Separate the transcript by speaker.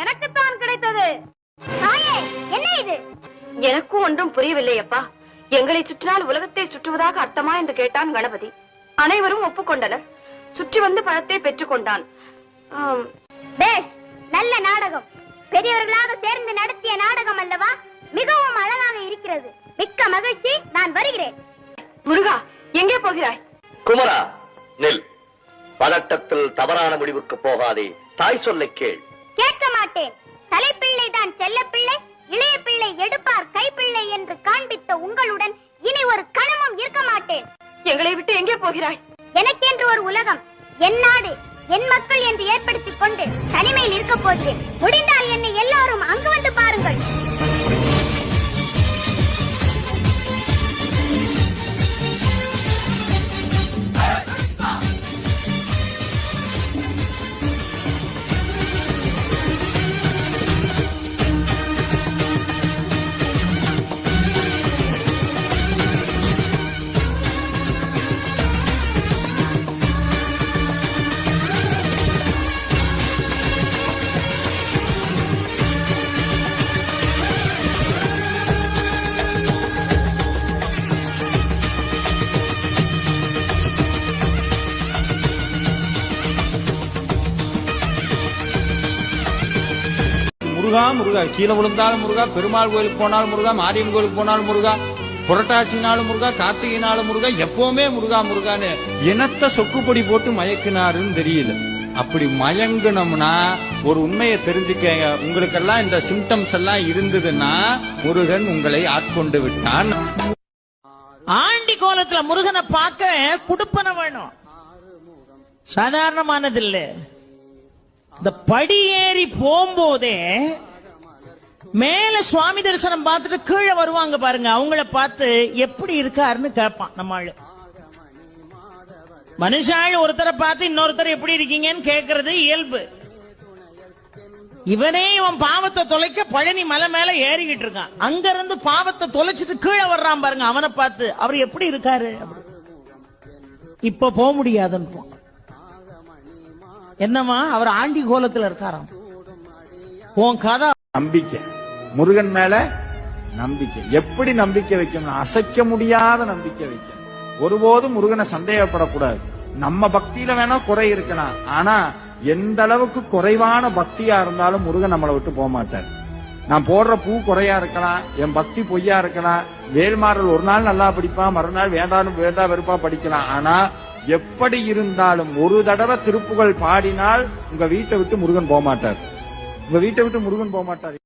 Speaker 1: எனக்குத்தான் கிடைத்தது. தாயே, என்ன இது? எனக்கும் ஒன்றும் புரியவில்லை அப்பா. எங்களை சுற்றினால் உலகத்தை சுற்றுவதாக அர்த்தமா என்று கேட்டான் கணபதி. அனைவரும் ஒப்புக்கொண்டனர். சுற்றி வந்து பழத்தை பெற்றுக் கொண்டான். நல்ல நாடகம். பெரியவர்களாக சேர்ந்து நடத்திய நாடகம் அல்லவா? மிகவும் அழகாக இருக்கிறது. மிக்க மகிழ்ச்சி. நான் வருகிறேன். முருகா, எங்கே போகிறாய்?
Speaker 2: குமரா, நில். பதட்டத்தில் தவறான முடிவுக்கு போகாதே. தாய் சொல்லை கேள்.
Speaker 1: கேட்க மாட்டேன். தலைப்பிள்ளை தான் செல்ல பிள்ளை, இளைய பிள்ளை எடுப்பார் கைப்பிள்ளை என்று காண்பித்த உங்களுடன் இனி ஒரு கணமும் இருக்க மாட்டேன்.
Speaker 3: எங்களை விட்டு எங்கே போகிறாய்?
Speaker 1: எனக்கென்று ஒரு உலகம், என் நாடு, என் மக்கள் என்று ஏற்படுத்திக் கொண்டு தனிமையில் இருக்க போகிறேன். முடிந்தால் என்னை எல்லாரும் அங்கு வந்து பாருங்கள்.
Speaker 4: முருகா முருகா, கீழே விழுந்தாலும் முருகா, பெருமாள் கோயிலுக்கு போனாலும் முருகா, மாரியம்மன் கோயிலுக்கு போனாலும் முருகா, புரட்டாசினாலும் முருகா, கார்த்திகைனாலும் முருகா, எப்பவுமே முருகா முருகான்னு என்னத்த சொக்குப்பொடி போட்டு மயக்கினாருன்னு தெரியல. அப்படி மயங்கணும்னா ஒரு உண்மையை தெரிஞ்சுக்கங்க. உங்களுக்கெல்லாம் இந்த சிம்டம்ஸ் எல்லாம் இருந்ததுன்னா முருகன் உங்களை ஆட்கொண்டு விட்டான்.
Speaker 5: ஆண்டி கோலத்துல முருகனை பார்க்க குடுப்பன வேணும். சாதாரணமானது இல்ல. இந்த படி ஏறி போகும்போதே மேல சுவாமி தரிசனம் பார்த்துட்டு கீழே வருவாங்க பாருங்க. அவங்கள பார்த்து எப்படி இருக்காருன்னு கேட்பான் நம்ம ஆளு. மனுஷாள் ஒருத்தரை பார்த்து இன்னொருத்தர் எப்படி இருக்கீங்கன்னு கேட்கறது இயல்பு. இவனே இவன் பாவத்தை தொலைக்க பழனி மலை மேல ஏறிக்கிட்டு இருக்கான். அங்க இருந்து பாவத்தை தொலைச்சிட்டு கீழே வர்றான் பாருங்க. அவனை பார்த்து அவர் எப்படி இருக்காரு, இப்ப போக முடியாதுன்னு. என்னமா அவர் ஆண்டி கோலத்துல இருக்காராம். உன் கதை
Speaker 4: நம்பிக்கை, முருகன் மேல நம்பிக்கை. எப்படி நம்பிக்கை வைக்கணும்? அசைக்க முடியாத நம்பிக்கை வைக்கணும். ஒருபோதும் முருகனை சந்தேகப்படக்கூடாது. நம்ம பக்தியில வேணா குறை இருக்கலாம், ஆனா எந்த அளவுக்கு குறைவான பக்தியா இருந்தாலும் முருகன் நம்மளை விட்டு போக மாட்டார். நான் போடுற பூ குறையா இருக்கலாம், என் பக்தி பொய்யா இருக்கலாம். வேல்மாறல் ஒரு நாள் நல்லா படிப்பான், மறுநாள் வேண்டாம் வெறுப்பா படிக்கலாம். ஆனா எப்படி இருந்தாலும் ஒரு தடவை திருப்புகள் பாடினால் உங்க வீட்டை விட்டு முருகன் போக மாட்டார். உங்க வீட்டை விட்டு முருகன் போக மாட்டார்.